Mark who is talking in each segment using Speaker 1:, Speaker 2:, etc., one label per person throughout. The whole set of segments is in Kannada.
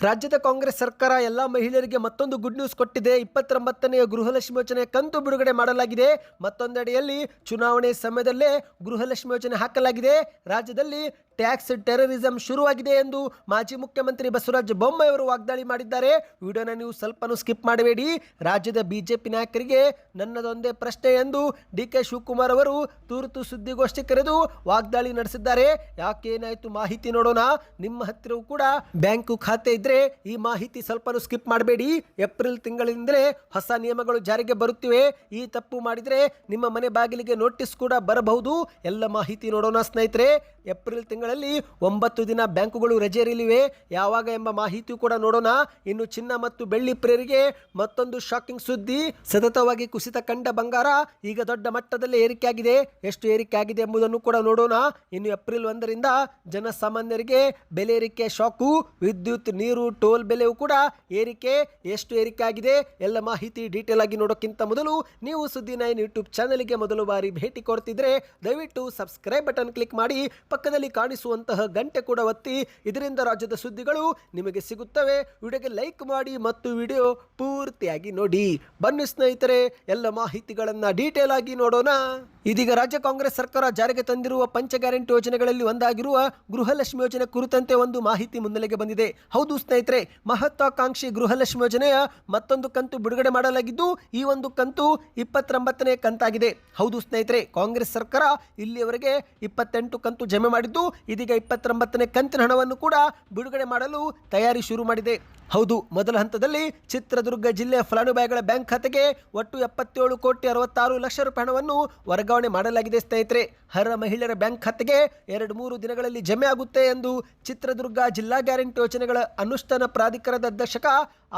Speaker 1: ರಾಜ್ಯದ ಕಾಂಗ್ರೆಸ್ ಸರ್ಕಾರ ಎಲ್ಲ ಮಹಿಳೆಯರಿಗೆ ಮತ್ತೊಂದು ಗುಡ್ ನ್ಯೂಸ್ ಕೊಟ್ಟಿದೆ. 29ನೇ ಗೃಹಲಕ್ಷ್ಮಿ ಯೋಜನೆ ಕಂತು ಬಿಡುಗಡೆ ಮಾಡಲಾಗಿದೆ. ಮತ್ತೊಂದೆಡೆಯಲ್ಲಿ ಚುನಾವಣೆ ಸಮಯದಲ್ಲೇ ಗೃಹಲಕ್ಷ್ಮಿ ಯೋಜನೆ ಹಾಕಲಾಗಿದೆ. ರಾಜ್ಯದಲ್ಲಿ ಟ್ಯಾಕ್ಸ್ ಟೆರರಿಸಂ ಶುರುವಾಗಿದೆ ಎಂದು ಮಾಜಿ ಮುಖ್ಯಮಂತ್ರಿ ಬಸವರಾಜ ಬೊಮ್ಮಾಯಿ ಅವರು ವಾಗ್ದಾಳಿ ಮಾಡಿದ್ದಾರೆ. ವಿಡಿಯೋನ ನೀವು ಸ್ವಲ್ಪನೂ ಸ್ಕಿಪ್ ಮಾಡಬೇಡಿ. ರಾಜ್ಯದ ಬಿಜೆಪಿ ನಾಯಕರಿಗೆ ನನ್ನದೊಂದೇ ಪ್ರಶ್ನೆ ಎಂದು ಡಿ.ಕೆ. ಶಿವಕುಮಾರ್ ಅವರು ತುರ್ತು ಸುದ್ದಿಗೋಷ್ಠಿ ಕರೆದು ವಾಗ್ದಾಳಿ ನಡೆಸಿದ್ದಾರೆ. ಯಾಕೆ ಏನಾಯ್ತು ಮಾಹಿತಿ ನೋಡೋಣ. ನಿಮ್ಮ ಹತ್ತಿರವೂ ಕೂಡ ಬ್ಯಾಂಕು ಖಾತೆ ಇದ್ರೆ ಈ ಮಾಹಿತಿ ಸ್ವಲ್ಪನೂ ಸ್ಕಿಪ್ ಮಾಡಬೇಡಿ. ಏಪ್ರಿಲ್ ತಿಂಗಳಿಂದಲೇ ಹೊಸ ನಿಯಮಗಳು ಜಾರಿಗೆ ಬರುತ್ತಿವೆ. ಈ ತಪ್ಪು ಮಾಡಿದ್ರೆ ನಿಮ್ಮ ಮನೆ ಬಾಗಿಲಿಗೆ ನೋಟಿಸ್ ಕೂಡ ಬರಬಹುದು. ಎಲ್ಲ ಮಾಹಿತಿ ನೋಡೋಣ ಸ್ನೇಹಿತರೆ. ಏಪ್ರಿಲ್ ತಿಂಗಳಲ್ಲಿ 9 ದಿನ ಬ್ಯಾಂಕುಗಳು ರಜೆಯಲ್ಲಿವೆ. ಯಾವಾಗ ಎಂಬ ಮಾಹಿತಿ ಕೂಡ ನೋಡೋಣ. ಇನ್ನು ಚಿನ್ನ ಮತ್ತು ಬೆಳ್ಳಿ ಪ್ರಿಯರಿಗೆ ಮತ್ತೊಂದು ಶಾಕಿಂಗ್ ಸುದ್ದಿ. ಸತತವಾಗಿ ಕುಸಿತ ಕಂಡ ಬಂಗಾರ ಈಗ ದೊಡ್ಡ ಮಟ್ಟದಲ್ಲಿ ಏರಿಕೆಯಾಗಿದೆ. ಎಷ್ಟು ಏರಿಕೆ ಆಗಿದೆ ಎಂಬುದನ್ನು ಕೂಡ ನೋಡೋಣ. ಇನ್ನು ಏಪ್ರಿಲ್ 1ರಿಂದ ಜನಸಾಮಾನ್ಯರಿಗೆ ಬೆಲೆ ಏರಿಕೆ ಶಾಕು. ವಿದ್ಯುತ್, ನೀರು, ಟೋಲ್ ಬೆಲೆಯೂ ಕೂಡ ಏರಿಕೆ. ಎಷ್ಟು ಏರಿಕೆ ಆಗಿದೆ ಎಲ್ಲ ಮಾಹಿತಿ ಡೀಟೇಲ್ ಆಗಿ ನೋಡೋಕ್ಕಿಂತ ಮೊದಲು ನೀವು ಸುದ್ದಿ 9 ಯೂಟ್ಯೂಬ್ ಚಾನಲ್ಗೆ ಮೊದಲು ಬಾರಿ ಭೇಟಿ ಕೊಡ್ತಿದ್ರೆ ದಯವಿಟ್ಟು ಸಬ್ಸ್ಕ್ರೈಬ್ ಬಟನ್ ಕ್ಲಿಕ್ ಮಾಡಿ, ಪಕ್ಕದಲ್ಲಿ ಕಾಣಿಸುವಂತಹ ಗಂಟೆ ಕೂಡ ಒತ್ತಿ. ಇದರಿಂದ ರಾಜ್ಯದ ಸುದ್ದಿಗಳು ನಿಮಗೆ ಸಿಗುತ್ತವೆ. ವಿಡಿಯೋಗೆ ಲೈಕ್ ಮಾಡಿ ಮತ್ತು ವಿಡಿಯೋ ಪೂರ್ತಿಯಾಗಿ ನೋಡಿ. ಬನ್ನಿ ಸ್ನೇಹಿತರೆ, ಎಲ್ಲ ಮಾಹಿತಿಗಳನ್ನು ಡೀಟೇಲ್ ಆಗಿ ನೋಡೋಣ. ಇದೀಗ ರಾಜ್ಯ ಕಾಂಗ್ರೆಸ್ ಸರ್ಕಾರ ಜಾರಿಗೆ ತಂದಿರುವ ಪಂಚ ಗ್ಯಾರಂಟಿ ಯೋಜನೆಗಳಲ್ಲಿ ಒಂದಾಗಿರುವ ಗೃಹಲಕ್ಷ್ಮಿ ಯೋಜನೆ ಕುರಿತಂತೆ ಒಂದು ಮಾಹಿತಿ ಮುನ್ನೆಲೆಗೆ ಬಂದಿದೆ. ಹೌದು ಸ್ನೇಹಿತರೆ, ಮಹತ್ವಾಕಾಂಕ್ಷಿ ಗೃಹಲಕ್ಷ್ಮಿ ಯೋಜನೆಯ ಮತ್ತೊಂದು ಕಂತು ಬಿಡುಗಡೆ ಮಾಡಲಾಗಿದ್ದು, ಈ ಒಂದು ಕಂತು 29ನೇ ಕಂತಾಗಿದೆ. ಹೌದು ಸ್ನೇಹಿತರೆ, ಕಾಂಗ್ರೆಸ್ ಸರ್ಕಾರ ಇಲ್ಲಿಯವರೆಗೆ 28 ಕಂತು ಜಮೆ ಮಾಡಿದ್ದು, ಇದೀಗ 29ನೇ ಕಂತಿನ ಹಣವನ್ನು ಕೂಡ ಬಿಡುಗಡೆ ಮಾಡಲು ತಯಾರಿ ಶುರು ಮಾಡಿದೆ. ಹೌದು, ಮೊದಲ ಹಂತದಲ್ಲಿ ಚಿತ್ರದುರ್ಗ ಜಿಲ್ಲೆಯ ಫಲಾನುಭವಿಗಳ ಬ್ಯಾಂಕ್ ಖಾತೆಗೆ ಒಟ್ಟು 77,66,00,000 ರೂಪಾಯಿ ಹಣವನ್ನು ವರ್ಗಾವಣೆ ಮಾಡಲಾಗಿದೆ ಸ್ನೇಹಿತರೆ. ಅರ್ಹ ಮಹಿಳೆಯರ ಬ್ಯಾಂಕ್ ಖಾತೆಗೆ 2-3 ದಿನಗಳಲ್ಲಿ ಜಮೆ ಆಗುತ್ತೆ ಎಂದು ಚಿತ್ರದುರ್ಗ ಜಿಲ್ಲಾ ಗ್ಯಾರಂಟಿ ಯೋಜನೆಗಳ ಅನುಷ್ಠಾನ ಪ್ರಾಧಿಕಾರದ ಅಧ್ಯಕ್ಷಕ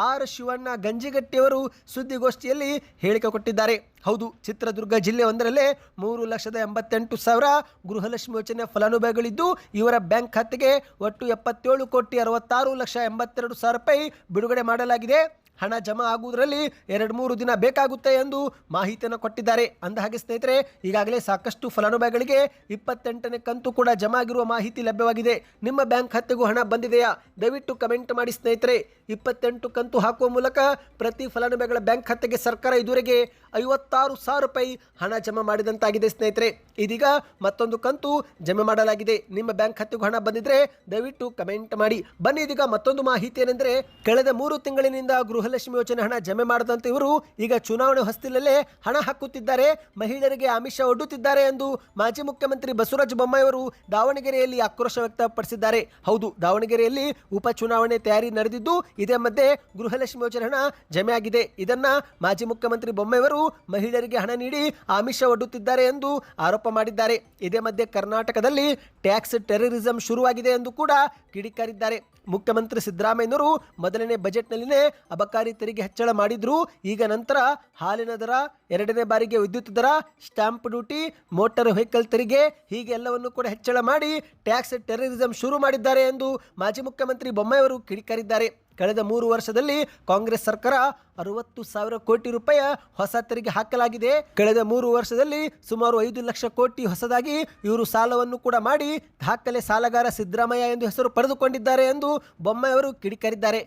Speaker 1: ಆರ್ ಶಿವಣ್ಣ ಗಂಜಿಗಟ್ಟಿಯವರು ಸುದ್ದಿಗೋಷ್ಠಿಯಲ್ಲಿ ಹೇಳಿಕೆ ಕೊಟ್ಟಿದ್ದಾರೆ. ಹೌದು, ಚಿತ್ರದುರ್ಗ ಜಿಲ್ಲೆ ಒಂದರಲ್ಲೇ 3,88,000 ಗೃಹಲಕ್ಷ್ಮಿ ಯೋಜನೆ ಫಲಾನುಭವಿಗಳಿದ್ದು, ಇವರ ಬ್ಯಾಂಕ್ ಖಾತೆಗೆ ಒಟ್ಟು 77,66,82,000 ರೂಪಾಯಿ ಬಿಡುಗಡೆ ಮಾಡಲಾಗಿದೆ. ಹಣ ಜಮಾ ಆಗುವುದರಲ್ಲಿ 2-3 ದಿನ ಬೇಕಾಗುತ್ತೆ ಎಂದು ಮಾಹಿತಿಯನ್ನು ಕೊಟ್ಟಿದ್ದಾರೆ. ಅಂದಹಾಗೆ ಸ್ನೇಹಿತರೆ, ಈಗಾಗಲೇ ಸಾಕಷ್ಟು ಫಲಾನುಭವಿಗಳಿಗೆ 28ನೇ ಕಂತು ಕೂಡ ಜಮಾ ಆಗಿರುವ ಮಾಹಿತಿ ಲಭ್ಯವಾಗಿದೆ. ನಿಮ್ಮ ಬ್ಯಾಂಕ್ ಖಾತೆಗೂ ಹಣ ಬಂದಿದೆಯಾ? ದಯವಿಟ್ಟು ಕಮೆಂಟ್ ಮಾಡಿ ಸ್ನೇಹಿತರೆ. 28 ಕಂತು ಹಾಕುವ ಮೂಲಕ ಪ್ರತಿ ಫಲಾನುಭವಿಗಳ ಬ್ಯಾಂಕ್ ಖಾತೆಗೆ ಸರ್ಕಾರ ಇದುವರೆಗೆ 56,000 ರೂಪಾಯಿ ಹಣ ಜಮಾ ಮಾಡಿದಂತಾಗಿದೆ ಸ್ನೇಹಿತರೆ. ಇದೀಗ ಮತ್ತೊಂದು ಕಂತು ಜಮೆ ಮಾಡಲಾಗಿದೆ. ನಿಮ್ಮ ಬ್ಯಾಂಕ್ ಖಾತೆಗೂ ಹಣ ಬಂದಿದ್ರೆ ದಯವಿಟ್ಟು ಕಮೆಂಟ್ ಮಾಡಿ. ಬನ್ನಿ, ಇದೀಗ ಮತ್ತೊಂದು ಮಾಹಿತಿ ಏನೆಂದರೆ, ಕಳೆದ 3 ತಿಂಗಳಿನಿಂದ ಗೃಹಲಕ್ಷ್ಮಿ ಯೋಜನೆ ಹಣ ಜಮೆ ಮಾಡದಂತೆ ಇವರು ಈಗ ಚುನಾವಣೆ ಹೊಸ್ತಿಲಲ್ಲೇ ಹಣ ಹಾಕುತ್ತಿದ್ದಾರೆ, ಮಹಿಳೆಯರಿಗೆ ಆಮಿಷ ಒಡ್ಡುತ್ತಿದ್ದಾರೆ ಎಂದು ಮಾಜಿ ಮುಖ್ಯಮಂತ್ರಿ ಬಸವರಾಜ ಬೊಮ್ಮಾಯಿ ಅವರು ದಾವಣಗೆರೆಯಲ್ಲಿ ಆಕ್ರೋಶ ವ್ಯಕ್ತಪಡಿಸಿದ್ದಾರೆ. ಹೌದು, ದಾವಣಗೆರೆಯಲ್ಲಿ ಉಪಚುನಾವಣೆ ತಯಾರಿ ನಡೆದಿದ್ದು, ಇದೇ ಮಧ್ಯೆ ಗೃಹಲಕ್ಷ್ಮಿ ಯೋಜನೆ ಹಣ ಜಮೆ ಆಗಿದೆ. ಇದನ್ನ ಮಾಜಿ ಮುಖ್ಯಮಂತ್ರಿ ಬೊಮ್ಮಾಯಿ ಅವರು ಮಹಿಳೆಯರಿಗೆ ಹಣ ನೀಡಿ ಆಮಿಷ ಒಡ್ಡುತ್ತಿದ್ದಾರೆ ಎಂದು ಆರೋಪ ಮಾಡಿದ್ದಾರೆ. ಇದೇ ಮಧ್ಯೆ ಕರ್ನಾಟಕದಲ್ಲಿ ಟ್ಯಾಕ್ಸ್ ಟೆರರಿಸಂ ಶುರುವಾಗಿದೆ ಎಂದು ಕೂಡ ಕಿಡಿಕಾರಿದ್ದಾರೆ. ಮುಖ್ಯಮಂತ್ರಿ ಸಿದ್ದರಾಮಯ್ಯನವರು ಮೊದಲನೇ ಬಜೆಟ್ನಲ್ಲಿನೇ ಅಬಕಾರಿ ತೆರಿಗೆ ಹೆಚ್ಚಳ ಮಾಡಿದ್ರು. ಈಗ ನಂತರ ಹಾಲಿನ ದರ, 2ನೇ ಬಾರಿಗೆ ವಿದ್ಯುತ್ ದರ, ಸ್ಟಾಂಪ್ ಡ್ಯೂಟಿ, ಮೋಟಾರ್ ವೆಹಿಕಲ್ ತೆರಿಗೆ ಹೀಗೆ ಎಲ್ಲವನ್ನು ಕೂಡ ಹೆಚ್ಚಳ ಮಾಡಿ ಟ್ಯಾಕ್ಸ್ ಟೆರರಿಸಂ ಶುರು ಮಾಡಿದ್ದಾರೆ ಎಂದು ಮಾಜಿ ಮುಖ್ಯಮಂತ್ರಿ ಬೊಮ್ಮಾಯಿ ಅವರು ಕಿಡಿಕಾರಿದ್ದಾರೆ. ಕಳೆದ 3 ವರ್ಷದಲ್ಲಿ ಕಾಂಗ್ರೆಸ್ ಸರ್ಕಾರ 60,000 ಕೋಟಿ ರೂಪಾಯಿ ಹೊಸ ತೆರಿಗೆ ಹಾಕಲಾಗಿದೆ. ಕಳೆದ 3 ವರ್ಷದಲ್ಲಿ ಸುಮಾರು 5 ಲಕ್ಷ ಕೋಟಿ ಹೊಸದಾಗಿ ಇವರು ಸಾಲವನ್ನು ಕೂಡ ಮಾಡಿ ದಾಖಲೆ ಸಾಲಗಾರ ಸಿದ್ದರಾಮಯ್ಯ ಎಂದು ಹೆಸರು ಪಡೆದುಕೊಂಡಿದ್ದಾರೆ ಎಂದು ಬೊಮ್ಮಾಯಿ ಅವರು ಕಿಡಿಕಾರಿದ್ದಾರೆ.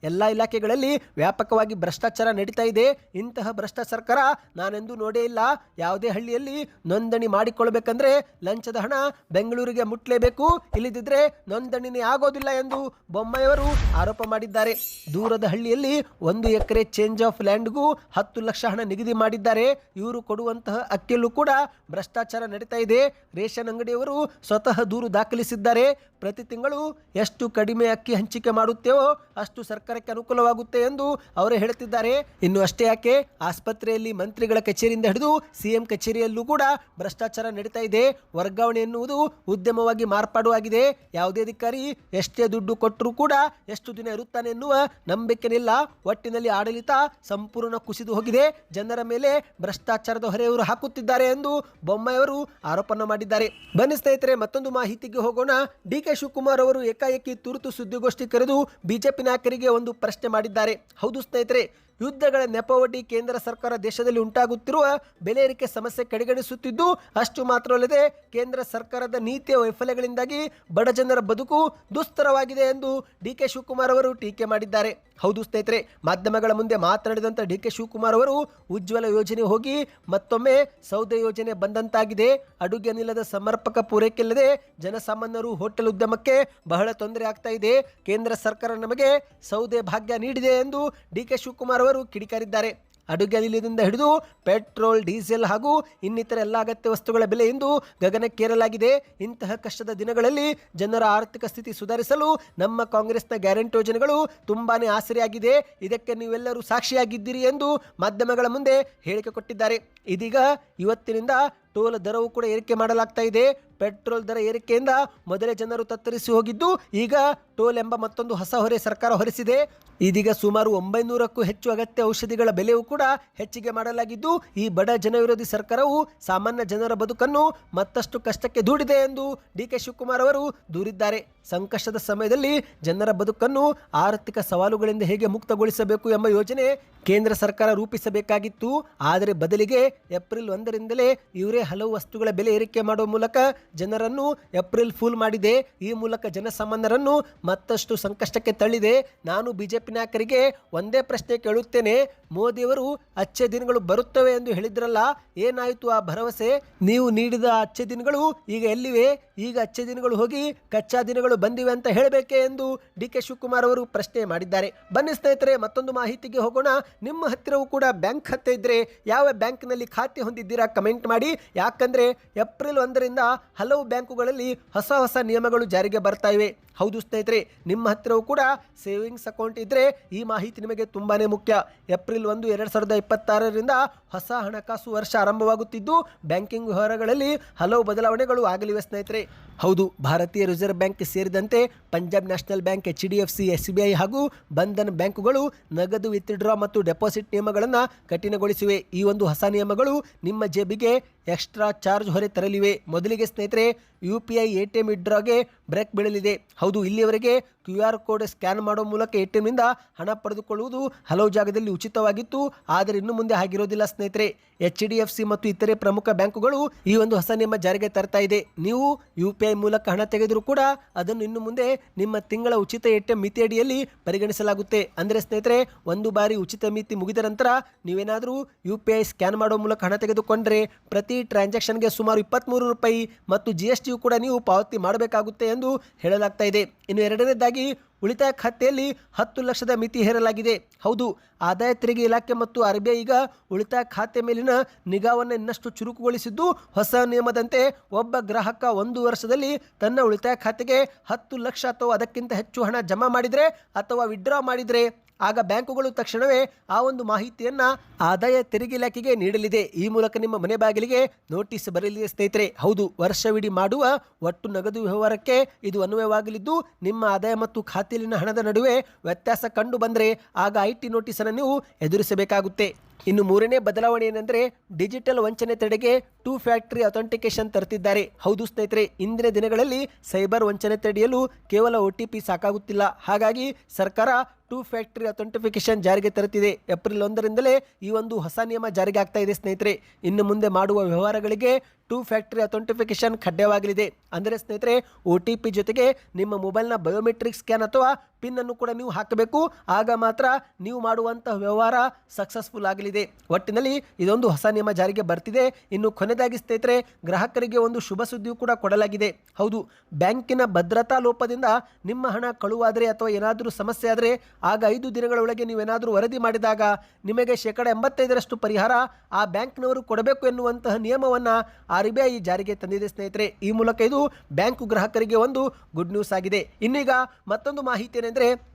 Speaker 1: ಎಲ್ಲ ಇಲಾಖೆಗಳಲ್ಲಿ ವ್ಯಾಪಕವಾಗಿ ಭ್ರಷ್ಟಾಚಾರ ನಡೀತಾ ಇದೆ. ಇಂತಹ ಭ್ರಷ್ಟ ಸರ್ಕಾರ ನಾನೆಂದೂ ನೋಡೇ ಇಲ್ಲ. ಯಾವುದೇ ಹಳ್ಳಿಯಲ್ಲಿ ನೋಂದಣಿ ಮಾಡಿಕೊಳ್ಬೇಕಂದ್ರೆ ಲಂಚದ ಹಣ ಬೆಂಗಳೂರಿಗೆ ಮುಟ್ಲೇಬೇಕು, ಇಲ್ಲದಿದ್ದರೆ ನೋಂದಣಿನೇ ಆಗೋದಿಲ್ಲ ಎಂದು ಬೊಮ್ಮಾಯಿಯವರು ಆರೋಪ ಮಾಡಿದ್ದಾರೆ. ದೂರದ ಹಳ್ಳಿಯಲ್ಲಿ 1 ಎಕರೆ ಚೇಂಜ್ ಆಫ್ ಲ್ಯಾಂಡ್ಗೂ 10 ಲಕ್ಷ ಹಣ ನಿಗದಿ ಮಾಡಿದ್ದಾರೆ. ಇವರು ಕೊಡುವಂತಹ ಅಕ್ಕಿಯಲ್ಲೂ ಕೂಡ ಭ್ರಷ್ಟಾಚಾರ ನಡೀತಾ ಇದೆ. ರೇಷನ್ ಅಂಗಡಿಯವರು ಸ್ವತಃ ದೂರು ದಾಖಲಿಸಿದ್ದಾರೆ. ಪ್ರತಿ ತಿಂಗಳು ಎಷ್ಟು ಕಡಿಮೆ ಅಕ್ಕಿ ಹಂಚಿಕೆ ಮಾಡುತ್ತೇವೋ ಅಷ್ಟು ಸರ್ಕಾರಕ್ಕೆ ಅನುಕೂಲವಾಗುತ್ತೆ ಎಂದು ಅವರೇ ಹೇಳುತ್ತಿದ್ದಾರೆ. ಇನ್ನು ಅಷ್ಟೇ ಯಾಕೆ, ಆಸ್ಪತ್ರೆಯಲ್ಲಿ ಮಂತ್ರಿಗಳ ಕಚೇರಿಯಿಂದ ಹಿಡಿದು ಸಿಎಂ ಕಚೇರಿಯಲ್ಲೂ ಕೂಡ ಭ್ರಷ್ಟಾಚಾರ ನಡೀತಾ ಇದೆ. ವರ್ಗಾವಣೆ ಎನ್ನುವುದು ಉದ್ಯಮವಾಗಿ ಮಾರ್ಪಾಡಾಗಿದೆ. ಯಾವುದೇ ಅಧಿಕಾರಿ ಎಷ್ಟೇ ದುಡ್ಡು ಕೊಟ್ಟರೂ ಕೂಡ ಎಷ್ಟು ದಿನ ಇರುತ್ತಾನೆ ಎನ್ನುವ ನಂಬಿಕೆನಿಲ್ಲ. ಒಟ್ಟಿನಲ್ಲಿ ಆಡಳಿತ ಸಂಪೂರ್ಣ ಕುಸಿದು ಹೋಗಿದೆ. ಜನರ ಮೇಲೆ ಭ್ರಷ್ಟಾಚಾರದ ಹೊರೆಯವರು ಹಾಕುತ್ತಿದ್ದಾರೆ ಎಂದು ಬೊಮ್ಮಾಯಿ ಅವರು ಆರೋಪವನ್ನು ಮಾಡಿದ್ದಾರೆ. ಬನ್ನಿ ಸ್ನೇಹಿತರೆ, ಮತ್ತೊಂದು ಮಾಹಿತಿಗೆ ಹೋಗೋಣ. ಡಿ.ಕೆ. ಶಿವಕುಮಾರ್ ಅವರು ಏಕಾಏಕಿ ತುರ್ತು ಸುದ್ದಿಗೋಷ್ಠಿ ಕರೆದು ಬಿಜೆಪಿ ನಾಯಕರಿಗೆ ಒಂದು ಪ್ರಶ್ನೆ ಮಾಡಿದ್ದಾರೆ. ಹೌದು ಸ್ನೇಹಿತರೆ, ಯುದ್ಧಗಳ ನೆಪವೊಡ್ಡಿ ಕೇಂದ್ರ ಸರ್ಕಾರ ದೇಶದಲ್ಲಿ ಉಂಟಾಗುತ್ತಿರುವ ಬೆಲೆ ಏರಿಕೆ ಸಮಸ್ಯೆ ಕಡೆಗಣಿಸುತ್ತಿದ್ದು, ಅಷ್ಟು ಮಾತ್ರವಲ್ಲದೆ ಕೇಂದ್ರ ಸರ್ಕಾರದ ನೀತಿಯ ವೈಫಲ್ಯಗಳಿಂದಾಗಿ ಬಡ ಜನರ ಬದುಕು ದುಸ್ತರವಾಗಿದೆ ಎಂದು ಡಿ ಕೆ ಶಿವಕುಮಾರ್ ಅವರು ಟೀಕೆ ಮಾಡಿದ್ದಾರೆ. ಹೌದು ಸ್ನೇಹಿತರೆ, ಮಾಧ್ಯಮಗಳ ಮುಂದೆ ಮಾತನಾಡಿದಂಥ ಡಿ ಕೆ ಶಿವಕುಮಾರ್ ಅವರು ಉಜ್ವಲ ಯೋಜನೆ ಹೋಗಿ ಮತ್ತೊಮ್ಮೆ ಸೌದೆ ಯೋಜನೆ ಬಂದಂತಾಗಿದೆ. ಅಡುಗೆ ಅನಿಲದ ಸಮರ್ಪಕ ಪೂರೈಕೆ ಇಲ್ಲದೆ ಜನಸಾಮಾನ್ಯರು ಹೋಟೆಲ್ ಉದ್ಯಮಕ್ಕೆ ಬಹಳ ತೊಂದರೆ ಆಗ್ತಾ ಇದೆ. ಕೇಂದ್ರ ಸರ್ಕಾರ ನಮಗೆ ಸೌದೆ ಭಾಗ್ಯ ನೀಡಿದೆ ಎಂದು ಡಿ ಕೆ ಶಿವಕುಮಾರ್ ಅವರು ಕಿಡಿಕಾರಿದ್ದಾರೆ. ಅಡುಗೆ ಅನಿಲದಿಂದ ಹಿಡಿದು ಪೆಟ್ರೋಲ್, ಡೀಸೆಲ್ ಹಾಗೂ ಇನ್ನಿತರ ಎಲ್ಲ ಅಗತ್ಯ ವಸ್ತುಗಳ ಬೆಲೆ ಇಂದು ಗಗನಕ್ಕೇರಲಾಗಿದೆ. ಇಂತಹ ಕಷ್ಟದ ದಿನಗಳಲ್ಲಿ ಜನರ ಆರ್ಥಿಕ ಸ್ಥಿತಿ ಸುಧಾರಿಸಲು ನಮ್ಮ ಕಾಂಗ್ರೆಸ್ನ ಗ್ಯಾರಂಟಿ ಯೋಜನೆಗಳು ತುಂಬಾನೇ ಆಸರೆಯಾಗಿದೆ. ಇದಕ್ಕೆ ನೀವೆಲ್ಲರೂ ಸಾಕ್ಷಿಯಾಗಿದ್ದೀರಿ ಎಂದು ಮಾಧ್ಯಮಗಳ ಮುಂದೆ ಹೇಳಿಕೆ ಕೊಟ್ಟಿದ್ದಾರೆ. ಇದೀಗ ಇವತ್ತಿನಿಂದ ಟೋಲ್ ದರವು ಕೂಡ ಏರಿಕೆ ಮಾಡಲಾಗ್ತಾ ಇದೆ. ಪೆಟ್ರೋಲ್ ದರ ಏರಿಕೆಯಿಂದ ಮೊದಲೇ ಜನರು ತತ್ತರಿಸಿ ಹೋಗಿದ್ದು, ಈಗ ಟೋಲ್ ಎಂಬ ಮತ್ತೊಂದು ಹೊಸ ಹೊರೆ ಸರ್ಕಾರ ಹೊರಿಸಿದೆ. ಇದೀಗ ಸುಮಾರು 900ಕ್ಕೂ ಹೆಚ್ಚು ಅಗತ್ಯ ಔಷಧಿಗಳ ಬೆಲೆಯೂ ಕೂಡ ಹೆಚ್ಚಿಗೆ ಮಾಡಲಾಗಿದ್ದು, ಈ ಬಡ ಜನವಿರೋಧಿ ಸರ್ಕಾರವು ಸಾಮಾನ್ಯ ಜನರ ಬದುಕನ್ನು ಮತ್ತಷ್ಟು ಕಷ್ಟಕ್ಕೆ ದೂಡಿದೆ ಎಂದು ಡಿ ಕೆ ಶಿವಕುಮಾರ್ ಅವರು ದೂರಿದ್ದಾರೆ. ಸಂಕಷ್ಟದ ಸಮಯದಲ್ಲಿ ಜನರ ಬದುಕನ್ನು ಆರ್ಥಿಕ ಸವಾಲುಗಳಿಂದ ಹೇಗೆ ಮುಕ್ತಗೊಳಿಸಬೇಕು ಎಂಬ ಯೋಜನೆ ಕೇಂದ್ರ ಸರ್ಕಾರ ರೂಪಿಸಬೇಕಾಗಿತ್ತು. ಆದರೆ ಬದಲಿಗೆ ಏಪ್ರಿಲ್ 1ರಿಂದಲೇ ಇವರೇ ಹಲವು ವಸ್ತುಗಳ ಬೆಲೆ ಏರಿಕೆ ಮಾಡುವ ಮೂಲಕ ಜನರನ್ನು ಏಪ್ರಿಲ್ ಫೂಲ್ ಮಾಡಿದೆ. ಈ ಮೂಲಕ ಜನಸಾಮಾನ್ಯರನ್ನು ಮತ್ತಷ್ಟು ಸಂಕಷ್ಟಕ್ಕೆ ತಳ್ಳಿದೆ. ನಾನು ಬಿಜೆಪಿ ನಾಯಕರಿಗೆ ಒಂದೇ ಪ್ರಶ್ನೆ ಕೇಳುತ್ತೇನೆ. ಮೋದಿಯವರು ಅಚ್ಚೆ ದಿನಗಳು ಬರುತ್ತವೆ ಎಂದು ಹೇಳಿದ್ರಲ್ಲ, ಏನಾಯಿತು ಆ ಭರವಸೆ? ನೀವು ನೀಡಿದ ಅಚ್ಚೆ ದಿನಗಳು ಈಗ ಎಲ್ಲಿವೆ? ಈಗ ಅಚ್ಚೆ ದಿನಗಳು ಹೋಗಿ ಕಚ್ಚಾ ದಿನಗಳು ಬಂದಿವೆ ಅಂತ ಹೇಳಬೇಕೆ ಎಂದು ಡಿ ಕೆ ಶಿವಕುಮಾರ್ ಅವರು ಪ್ರಶ್ನೆ ಮಾಡಿದ್ದಾರೆ. ಬನ್ನಿ ಸ್ನೇಹಿತರೆ, ಮತ್ತೊಂದು ಮಾಹಿತಿಗೆ ಹೋಗೋಣ. ನಿಮ್ಮ ಹತ್ತಿರವೂ ಕೂಡ ಬ್ಯಾಂಕ್ ಖಾತೆ ಇದ್ದರೆ ಯಾವ ಬ್ಯಾಂಕ್ನಲ್ಲಿ ಖಾತೆ ಹೊಂದಿದ್ದೀರಾ ಕಮೆಂಟ್ ಮಾಡಿ. ಯಾಕಂದರೆ ಏಪ್ರಿಲ್ 1ರಿಂದ ಹಲವು ಬ್ಯಾಂಕುಗಳಲ್ಲಿ ಹೊಸ ಹೊಸ ನಿಯಮಗಳು ಜಾರಿಗೆ ಬರ್ತಾ ಇವೆ. ಹೌದು ಸ್ನೇಹಿತರೆ, ನಿಮ್ಮ ಹತ್ತಿರವೂ ಕೂಡ ಸೇವಿಂಗ್ಸ್ ಅಕೌಂಟ್ ಇದ್ದರೆ ಈ ಮಾಹಿತಿ ನಿಮಗೆ ತುಂಬಾ ಮುಖ್ಯ. ಏಪ್ರಿಲ್ 1, 2026ರಿಂದ ಹೊಸ ಹಣಕಾಸು ವರ್ಷ ಆರಂಭವಾಗುತ್ತಿದ್ದು, ಬ್ಯಾಂಕಿಂಗ್ ವ್ಯವಹಾರಗಳಲ್ಲಿ ಹಲವು ಬದಲಾವಣೆಗಳು ಆಗಲಿವೆ ಸ್ನೇಹಿತರೆ. ಹೌದು, ಭಾರತೀಯ ರಿಸರ್ವ್ ಬ್ಯಾಂಕ್ ಸೇರಿದಂತೆ Punjab national bank, HDFC, SBI ಹಾಗೂ ಬಂಧನ್ ಬ್ಯಾಂಕುಗಳು ನಗದು ವಿತ್ಡ್ರಾ ಮತ್ತು ಡೆಪಾಸಿಟ್ ನಿಯಮಗಳನ್ನು ಕಠಿಣಗೊಳಿಸಿವೆ. ಈ ಒಂದು ಹೊಸ ನಿಯಮಗಳು ನಿಮ್ಮ ಜೇಬಿಗೆ ಎಕ್ಸ್ಟ್ರಾ ಚಾರ್ಜ್ ಹೊರೆ ತರಲಿವೆ. ಮೊದಲಿಗೆ ಸ್ನೇಹಿತರೆ, UPI ATM ವಿಡ್ರಾಗೆ ಬ್ರೇಕ್ ಬೀಳಲಿದೆ. ಹೌದು, ಇಲ್ಲಿಯವರೆಗೆ QR ಕೋಡ್ ಸ್ಕ್ಯಾನ್ ಮಾಡೋ ಮೂಲಕ ATMನಿಂದ ಹಣ ಪಡೆದುಕೊಳ್ಳುವುದು ಹಲವು ಜಾಗದಲ್ಲಿ ಉಚಿತವಾಗಿತ್ತು. ಆದರೆ ಇನ್ನು ಮುಂದೆ ಆಗಿರೋದಿಲ್ಲ ಸ್ನೇಹಿತರೆ. HDFC ಮತ್ತು ಇತರೆ ಪ್ರಮುಖ ಬ್ಯಾಂಕುಗಳು ಈ ಒಂದು ಹೊಸ ನಿಯಮ ಜಾರಿಗೆ ತರ್ತಾ ಇದೆ. ನೀವು UPI ಮೂಲಕ ಹಣ ತೆಗೆದರೂ ಕೂಡ ಅದನ್ನು ಇನ್ನು ಮುಂದೆ ನಿಮ್ಮ ತಿಂಗಳ ಉಚಿತ ATM ಮಿತಿಯಡಿಯಲ್ಲಿ ಪರಿಗಣಿಸಲಾಗುತ್ತೆ. ಅಂದರೆ ಸ್ನೇಹಿತರೆ, ಒಂದು ಬಾರಿ ಉಚಿತ ಮಿತಿ ಮುಗಿದ ನಂತರ ನೀವೇನಾದರೂ UPI ಸ್ಕ್ಯಾನ್ ಮಾಡೋ ಮೂಲಕ ಹಣ ತೆಗೆದುಕೊಂಡ್ರೆ ಪ್ರತಿ ಟ್ರಾನ್ಸಾಕ್ಷನ್ಗೆ ಸುಮಾರು 23 ರೂಪಾಯಿ ಮತ್ತು GST ಕೂಡ ನೀವು ಪಾವತಿ ಮಾಡಬೇಕಾಗುತ್ತೆ ಎಂದು ಹೇಳಲಾಗ್ತಾ ಇದೆ. ಇನ್ನು ಎರಡನೇದಾಗಿ, ಉಳಿತಾಯ ಖಾತೆಯಲ್ಲಿ 10 ಲಕ್ಷದ ಮಿತಿ ಹೇರಲಾಗಿದೆ. ಹೌದು, ಆದಾಯ ತೆರಿಗೆ ಇಲಾಖೆ ಮತ್ತು RBI ಈಗ ಉಳಿತಾಯ ಖಾತೆ ಮೇಲಿನ ನಿಗಾವನ್ನು ಇನ್ನಷ್ಟು ಚುರುಕುಗೊಳಿಸಿದ್ದು, ಹೊಸ ನಿಯಮದಂತೆ ಒಬ್ಬ ಗ್ರಾಹಕ 1 ವರ್ಷದಲ್ಲಿ ತನ್ನ ಉಳಿತಾಯ ಖಾತೆಗೆ 10 ಲಕ್ಷ ಅಥವಾ ಅದಕ್ಕಿಂತ ಹೆಚ್ಚು ಹಣ ಜಮಾ ಮಾಡಿದರೆ ಅಥವಾ ವಿಡ್ರಾ ಮಾಡಿದರೆ ಆಗ ಬ್ಯಾಂಕುಗಳು ತಕ್ಷಣವೇ ಆ ಒಂದು ಮಾಹಿತಿಯನ್ನು ಆದಾಯ ತೆರಿಗೆ ಇಲಾಖೆಗೆ ನೀಡಲಿದೆ. ಈ ಮೂಲಕ ನಿಮ್ಮ ಮನೆ ಬಾಗಿಲಿಗೆ ನೋಟಿಸ್ ಬರಲಿದೆ ಸ್ನೇಹಿತರೆ. ಹೌದು, ವರ್ಷವಿಡೀ ಮಾಡುವ ಒಟ್ಟು ನಗದು ವ್ಯವಹಾರಕ್ಕೆ ಇದು ಅನ್ವಯವಾಗಲಿದ್ದು, ನಿಮ್ಮ ಆದಾಯ ಮತ್ತು ಖಾತೆಯಲ್ಲಿನ ಹಣದ ನಡುವೆ ವ್ಯತ್ಯಾಸ ಕಂಡು ಬಂದರೆ ಆಗ IT ನೋಟಿಸನ್ನು ನೀವು ಎದುರಿಸಬೇಕಾಗುತ್ತೆ. ಇನ್ನು ಮೂರನೇ ಬದಲಾವಣೆ ಏನೆಂದರೆ, ಡಿಜಿಟಲ್ ವಂಚನೆ ತಡೆಗೆ 2 ಫ್ಯಾಕ್ಟರಿ ಅಥೆಂಟಿಕೇಶನ್ ತರ್ತಿದ್ದಾರೆ. ಹೌದು ಸ್ನೇಹಿತರೆ, ಇಂದಿನ ದಿನಗಳಲ್ಲಿ ಸೈಬರ್ ವಂಚನೆ ತಡೆಯಲು ಕೇವಲ OTP ಸಾಕಾಗುತ್ತಿಲ್ಲ. ಹಾಗಾಗಿ ಸರ್ಕಾರ 2 ಫ್ಯಾಕ್ಟರಿ ಅಥೆಂಟಿಫಿಕೇಶನ್ ಜಾರಿಗೆ ತರುತ್ತಿದೆ. ಏಪ್ರಿಲ್ 1ರಿಂದಲೇ ಈ ಒಂದು ಹೊಸ ನಿಯಮ ಜಾರಿಗೆ ಆಗ್ತಾ ಇದೆ ಸ್ನೇಹಿತರೆ. ಇನ್ನು ಮುಂದೆ ಮಾಡುವ ವ್ಯವಹಾರಗಳಿಗೆ 2 ಫ್ಯಾಕ್ಟರಿ ಅಥೆಂಟಿಫಿಕೇಶನ್ ಕಡ್ಡಾಯವಾಗಲಿದೆ. ಅಂದರೆ ಸ್ನೇಹಿತರೆ, OTP ಜೊತೆಗೆ ನಿಮ್ಮ ಮೊಬೈಲ್ನ ಬಯೋಮೆಟ್ರಿಕ್ ಸ್ಕ್ಯಾನ್ ಅಥವಾ ಪಿನ್ ಅನ್ನು ಕೂಡ ನೀವು ಹಾಕಬೇಕು. ಆಗ ಮಾತ್ರ ನೀವು ಮಾಡುವಂತಹ ವ್ಯವಹಾರ ಸಕ್ಸಸ್ಫುಲ್ ಆಗಲಿದೆ. ಒಟ್ಟಿನಲ್ಲಿ ಇದೊಂದು ಹೊಸ ನಿಯಮ ಜಾರಿಗೆ ಬರ್ತಿದೆ. ಇನ್ನು ಕೊನೆಯದಾಗಿ ಸ್ನೇಹಿತರೆ, ಗ್ರಾಹಕರಿಗೆ ಒಂದು ಶುಭ ಸುದ್ದಿಯೂ ಕೂಡ ಕೊಡಲಾಗಿದೆ. ಹೌದು, ಬ್ಯಾಂಕಿನ ಭದ್ರತಾ ಲೋಪದಿಂದ ನಿಮ್ಮ ಹಣ ಕಳುವಾದರೆ ಅಥವಾ ಏನಾದರೂ ಸಮಸ್ಯೆ ಆದರೆ ಆಗ 5 ದಿನಗಳ ಒಳಗೆ ನೀವೇನಾದರೂ ವರದಿ ಮಾಡಿದಾಗ ನಿಮಗೆ 85% ಪರಿಹಾರ ಆ ಬ್ಯಾಂಕ್ನವರು ಕೊಡಬೇಕು ಎನ್ನುವಂತಹ ನಿಯಮವನ್ನು RBI ಜಾರಿಗೆ ತಂದಿದೆ ಸ್ನೇಹಿತರೆ. ಈ ಮೂಲಕ ಇದು ಬ್ಯಾಂಕು ಗ್ರಾಹಕರಿಗೆ ಒಂದು ಗುಡ್ ನ್ಯೂಸ್ ಆಗಿದೆ. ಇನ್ನೀಗ ಮತ್ತೊಂದು ಮಾಹಿತಿ ಏನೆಂದರೆ,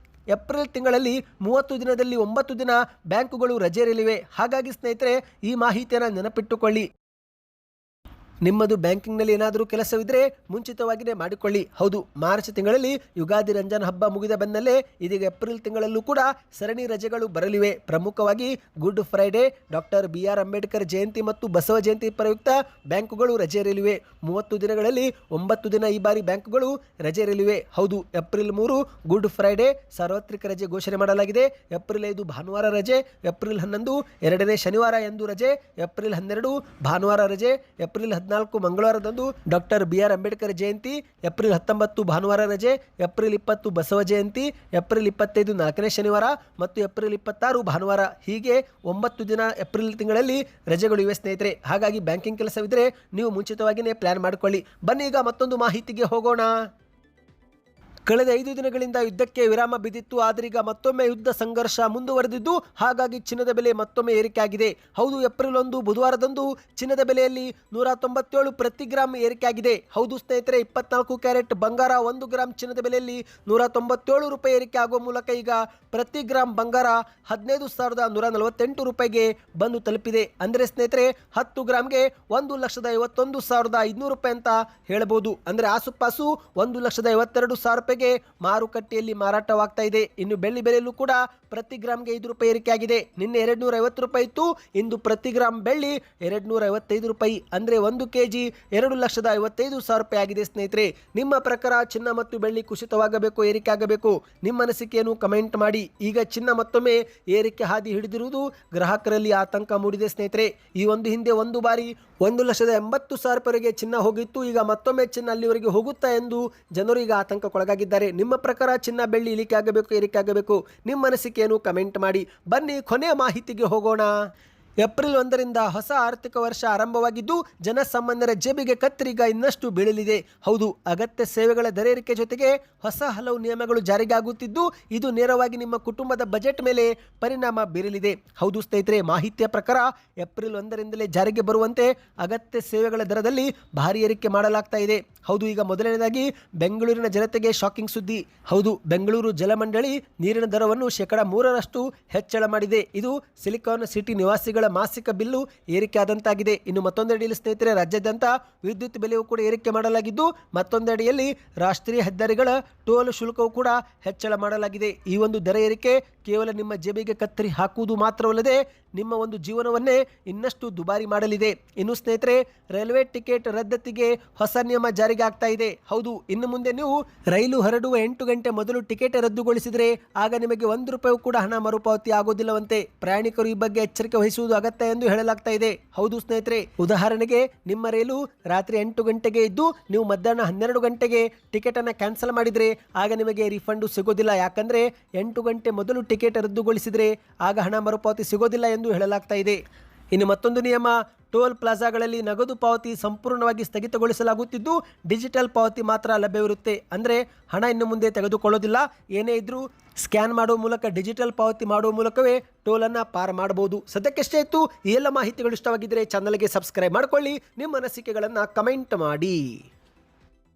Speaker 1: ಏಪ್ರಿಲ್ ತಿಂಗಳಲ್ಲಿ 30 ದಿನದಲ್ಲಿ 9 ದಿನ ಬ್ಯಾಂಕುಗಳು ರಜೆ ಇರಲಿವೆ. ಹಾಗಾಗಿ ಸ್ನೇಹಿತರೆ, ಈ ಮಾಹಿತಿಯನ್ನು ನೆನಪಿಟ್ಟುಕೊಳ್ಳಿ. ನಿಮ್ಮದು ಬ್ಯಾಂಕಿಂಗ್ನಲ್ಲಿ ಏನಾದರೂ ಕೆಲಸವಿದ್ರೆ ಮುಂಚಿತವಾಗಿಯೇ ಮಾಡಿಕೊಳ್ಳಿ. ಹೌದು, ಮಾರ್ಚ್ ತಿಂಗಳಲ್ಲಿ ಯುಗಾದಿ ರಂಜಾನ್ ಹಬ್ಬ ಮುಗಿದ ಬೆನ್ನಲ್ಲೇ ಇದೀಗ ಏಪ್ರಿಲ್ ತಿಂಗಳಲ್ಲೂ ಕೂಡ ಸರಣಿ ರಜೆಗಳು ಬರಲಿವೆ. ಪ್ರಮುಖವಾಗಿ good Friday, doctor BR Ambedkar Jayanti ಮತ್ತು ಬಸವ ಜಯಂತಿ ಪ್ರಯುಕ್ತ ಬ್ಯಾಂಕುಗಳು ರಜೆ ಇರಲಿವೆ. 30 ದಿನಗಳಲ್ಲಿ 9 ದಿನ ಈ ಬಾರಿ ಬ್ಯಾಂಕುಗಳು ರಜೆ ಇರಲಿವೆ. ಹೌದು, ಏಪ್ರಿಲ್ 3 ಗುಡ್ ಫ್ರೈಡೆ ಸಾರ್ವತ್ರಿಕ ರಜೆ ಘೋಷಣೆ ಮಾಡಲಾಗಿದೆ. ಏಪ್ರಿಲ್ 5 ಭಾನುವಾರ ರಜೆ, ಏಪ್ರಿಲ್ 11 ಎರಡನೇ ಶನಿವಾರ ಎಂದು ರಜೆ, ಏಪ್ರಿಲ್ 12 ಭಾನುವಾರ ರಜೆ, ಏಪ್ರಿಲ್ 14 ಮಂಗಳವಾರದಂದು ಡಾಕ್ಟರ್ BR ಅಂಬೇಡ್ಕರ್ ಜಯಂತಿ, ಏಪ್ರಿಲ್ 19 ಭಾನುವಾರ ರಜೆ, ಏಪ್ರಿಲ್ 20 ಬಸವ ಜಯಂತಿ, ಏಪ್ರಿಲ್ 25 ನಾಲ್ಕನೇ ಶನಿವಾರ ಮತ್ತು ಏಪ್ರಿಲ್ 26 ಭಾನುವಾರ. ಹೀಗೆ 9 ದಿನ ಏಪ್ರಿಲ್ ತಿಂಗಳಲ್ಲಿ ರಜೆಗಳು ಇವೆ ಸ್ನೇಹಿತರೆ. ಹಾಗಾಗಿ ಬ್ಯಾಂಕಿಂಗ್ ಕೆಲಸವಿದ್ರೆ ನೀವು ಮುಂಚಿತವಾಗಿಯೇ ಪ್ಲಾನ್ ಮಾಡಿಕೊಳ್ಳಿ. ಬನ್ನಿ ಈಗ ಮತ್ತೊಂದು ಮಾಹಿತಿಗೆ ಹೋಗೋಣ. ಕಳೆದ 5 ದಿನಗಳಿಂದ ಯುದ್ಧಕ್ಕೆ ವಿರಾಮ ಬಿದ್ದಿತ್ತು. ಆದರೀಗ ಮತ್ತೊಮ್ಮೆ ಯುದ್ಧ ಸಂಘರ್ಷ ಮುಂದುವರೆದಿದ್ದು, ಹಾಗಾಗಿ ಚಿನ್ನದ ಬೆಲೆ ಮತ್ತೊಮ್ಮೆ ಏರಿಕೆಯಾಗಿದೆ. ಹೌದು, ಏಪ್ರಿಲ್ 1 ಬುಧವಾರದಂದು ಚಿನ್ನದ ಬೆಲೆಯಲ್ಲಿ 197 ಪ್ರತಿ ಗ್ರಾಮ್ ಏರಿಕೆಯಾಗಿದೆ. ಹೌದು ಸ್ನೇಹಿತರೆ, 24 ಕ್ಯಾರೆಟ್ ಬಂಗಾರ 1 ಗ್ರಾಮ್ ಚಿನ್ನದ ಬೆಲೆಯಲ್ಲಿ 197 ರೂಪಾಯಿ ಏರಿಕೆ ಆಗುವ ಮೂಲಕ ಈಗ ಪ್ರತಿ ಗ್ರಾಮ್ ಬಂಗಾರ 15,148 ರೂಪಾಯಿಗೆ ಬಂದು ತಲುಪಿದೆ. ಅಂದರೆ ಸ್ನೇಹಿತರೆ, 10 ಗ್ರಾಮ್ಗೆ 1,51,500 ರೂಪಾಯಿ ಅಂತ ಹೇಳಬಹುದು. ಅಂದರೆ ಆಸುಪಾಸು 1,52,000 ರೂಪಾಯಿ ಮಾರುಕಟ್ಟೆಯಲ್ಲಿ ಮಾರಾಟವಾಗ್ತಾ ಇದೆ. ಇನ್ನು ಬೆಳ್ಳಿ ಬೆಲೆಯಲ್ಲೂ ಕೂಡ ಪ್ರತಿ ಗ್ರಾಮ್ಗೆ 5 ರೂಪಾಯಿ ಏರಿಕೆಯಾಗಿದೆ. ನಿನ್ನೆ 250 ರೂಪಾಯಿ ಇತ್ತು, ಇಂದು ಪ್ರತಿ ಗ್ರಾಮ್ ಬೆಳ್ಳಿ 255 ರೂಪಾಯಿ, ಅಂದ್ರೆ 1 kg 2,55,000 ರೂಪಾಯಿ ಆಗಿದೆ ಸ್ನೇಹಿತರೆ. ನಿಮ್ಮ ಪ್ರಕಾರ ಚಿನ್ನ ಮತ್ತು ಬೆಳ್ಳಿ ಕುಸಿತವಾಗಬೇಕು, ಏರಿಕೆ ಆಗಬೇಕು? ನಿಮ್ಮ ಅನಿಸಿಕೆಯನ್ನು ಕಮೆಂಟ್ ಮಾಡಿ. ಈಗ ಚಿನ್ನ ಮತ್ತೊಮ್ಮೆ ಏರಿಕೆ ಹಾದಿ ಹಿಡಿದಿರುವುದು ಗ್ರಾಹಕರಲ್ಲಿ ಆತಂಕ ಮೂಡಿದೆ ಸ್ನೇಹಿತರೆ. ಈ ಹಿಂದೆ ಒಂದು ಬಾರಿ 1,80,000 ರೂಪಾಯಿವರೆಗೆ ಚಿನ್ನ ಹೋಗಿತ್ತು. ಈಗ ಮತ್ತೊಮ್ಮೆ ಚಿನ್ನ ಅಲ್ಲಿವರೆಗೆ ಹೋಗುತ್ತಾ ಎಂದು ಜನರು ಈಗ ಆತಂಕಕ್ಕೊಳಗಾಗಿದ್ದಾರೆ. ನಿಮ್ಮ ಪ್ರಕಾರ ಚಿನ್ನ ಬೆಳ್ಳಿ ಇಳಿಕೆ ಆಗಬೇಕು, ಏರಿಕೆ ಆಗಬೇಕು? ನಿಮ್ಮ ಅನಿಸಿಕೆಯನ್ನು ಕಮೆಂಟ್ ಮಾಡಿ. ಬನ್ನಿ ಕೊನೆಯ ಮಾಹಿತಿಗೆ ಹೋಗೋಣ. ಏಪ್ರಿಲ್ 1ರಿಂದ ಹೊಸ ಆರ್ಥಿಕ ವರ್ಷ ಆರಂಭವಾಗಿದ್ದು, ಜನಸಾಮಾನ್ಯರ ಜೇಬಿಗೆ ಕತ್ತರೀಗ ಇನ್ನಷ್ಟು ಬೀಳಲಿದೆ. ಹೌದು, ಅಗತ್ಯ ಸೇವೆಗಳ ದರ ಏರಿಕೆ ಜೊತೆಗೆ ಹೊಸ ಹಲವು ನಿಯಮಗಳು ಜಾರಿಗಾಗುತ್ತಿದ್ದು, ಇದು ನೇರವಾಗಿ ನಿಮ್ಮ ಕುಟುಂಬದ ಬಜೆಟ್ ಮೇಲೆ ಪರಿಣಾಮ ಬೀರಲಿದೆ. ಹೌದು ಸ್ನೇಹಿತರೆ, ಮಾಹಿತಿಯ ಪ್ರಕಾರ ಏಪ್ರಿಲ್ 1ರಿಂದಲೇ ಜಾರಿಗೆ ಬರುವಂತೆ ಅಗತ್ಯ ಸೇವೆಗಳ ದರದಲ್ಲಿ ಭಾರಿ ಏರಿಕೆ ಮಾಡಲಾಗ್ತಾ ಇದೆ. ಹೌದು, ಈಗ ಮೊದಲನೇದಾಗಿ ಬೆಂಗಳೂರಿನ ಜನತೆಗೆ ಶಾಕಿಂಗ್ ಸುದ್ದಿ. ಹೌದು, ಬೆಂಗಳೂರು ಜಲಮಂಡಳಿ ನೀರಿನ ದರವನ್ನು 3% ಹೆಚ್ಚಳ ಮಾಡಿದೆ. ಇದು ಸಿಲಿಕಾನ್ ಸಿಟಿ ನಿವಾಸಿಗಳ ಮಾಸಿಕ ಬಿಲ್ಲು ಏರಿಕೆ ಆದಂತಾಗಿದೆ. ಇನ್ನು ಮತ್ತೊಂದೆಡೆಯಲ್ಲಿ ಸ್ನೇಹಿತರೆ, ರಾಜ್ಯಾದ್ಯಂತ ವಿದ್ಯುತ್ ಬೆಲೆಯೂ ಕೂಡ ಏರಿಕೆ ಮಾಡಲಾಗಿದ್ದು, ಮತ್ತೊಂದೆಡೆಯಲ್ಲಿ ರಾಷ್ಟ್ರೀಯ ಹೆದ್ದಾರಿಗಳ ಟೋಲ್ ಶುಲ್ಕವೂ ಕೂಡ ಹೆಚ್ಚಳ ಮಾಡಲಾಗಿದೆ. ಈ ಒಂದು ದರ ಏರಿಕೆ ಕೇವಲ ನಿಮ್ಮ ಜೇಬಿಗೆ ಕತ್ತರಿ ಹಾಕುವುದು ಮಾತ್ರವಲ್ಲದೆ ನಿಮ್ಮ ಒಂದು ಜೀವನವನ್ನೇ ಇನ್ನಷ್ಟು ದುಬಾರಿ ಮಾಡಲಿದೆ. ಇನ್ನು ಸ್ನೇಹಿತರೆ, ರೈಲ್ವೆ ಟಿಕೆಟ್ ರದ್ದತಿಗೆ ಹೊಸ ನಿಯಮ ಜಾರಿಗೆ ಆಗ್ತಾ ಇದೆ. ಹೌದು, ಇನ್ನು ಮುಂದೆ ನೀವು ರೈಲು ಹೊರಡುವ 8 ಗಂಟೆ ಮೊದಲು ಟಿಕೆಟ್ ರದ್ದುಗೊಳಿಸಿದರೆ ಆಗ ನಿಮಗೆ 1 ರೂಪಾಯಿ ಕೂಡ ಹಣ ಮರುಪಾವತಿ ಆಗೋದಿಲ್ಲವಂತೆ. ಪ್ರಯಾಣಿಕರು ಈ ಬಗ್ಗೆ ಎಚ್ಚರಿಕೆ ವಹಿಸುವುದು ಅಗತ್ಯ ಎಂದು ಹೇಳಲಾಗ್ತಾ ಇದೆ. ಹೌದು ಸ್ನೇಹಿತರೆ, ಉದಾಹರಣೆಗೆ ನಿಮ್ಮ ರೈಲು ರಾತ್ರಿ 8 ಗಂಟೆಗೆ ಇದ್ದು ನೀವು ಮಧ್ಯಾಹ್ನ 12 ಗಂಟೆಗೆ ಟಿಕೆಟ್ ಅನ್ನು ಕ್ಯಾನ್ಸಲ್ ಮಾಡಿದ್ರೆ ಆಗ ನಿಮಗೆ ರಿಫಂಡ್ ಸಿಗೋದಿಲ್ಲ. ಯಾಕಂದ್ರೆ 8 ಗಂಟೆ ಮೊದಲು ಟಿಕೆಟ್ ರದ್ದುಗೊಳಿಸಿದ್ರೆ ಆಗ ಹಣ ಮರುಪಾವತಿ ಸಿಗೋದಿಲ್ಲ ಎಂದು ಹೇಳಲಾಗ್ತಾ ಇದೆ. ಇನ್ನು ಮತ್ತೊಂದು ನಿಯಮ, ಟೋಲ್ ಪ್ಲಾಜಾಗಳಲ್ಲಿ ನಗದು ಪಾವತಿ ಸಂಪೂರ್ಣವಾಗಿ ಸ್ಥಗಿತಗೊಳಿಸಲಾಗುತ್ತಿದ್ದು, ಡಿಜಿಟಲ್ ಪಾವತಿ ಮಾತ್ರ ಲಭ್ಯವಿರುತ್ತೆ. ಅಂದರೆ ಹಣ ಇನ್ನು ಮುಂದೆ ತೆಗೆದುಕೊಳ್ಳೋದಿಲ್ಲ. ಏನೇ ಇದ್ರೂ ಸ್ಕ್ಯಾನ್ ಮಾಡುವ ಮೂಲಕ, ಡಿಜಿಟಲ್ ಪಾವತಿ ಮಾಡುವ ಮೂಲಕವೇ ಟೋಲನ್ನು ಪಾರ್ ಮಾಡಬಹುದು. ಸದ್ಯಕ್ಕಷ್ಟೇ ಇತ್ತು. ಈ ಎಲ್ಲ ಮಾಹಿತಿಗಳು ಇಷ್ಟವಾಗಿದ್ದರೆ ಚಾನಲ್ಗೆ ಸಬ್ಸ್ಕ್ರೈಬ್ ಮಾಡಿಕೊಳ್ಳಿ. ನಿಮ್ಮ ಅನಿಸಿಕೆಗಳನ್ನು ಕಮೆಂಟ್ ಮಾಡಿ.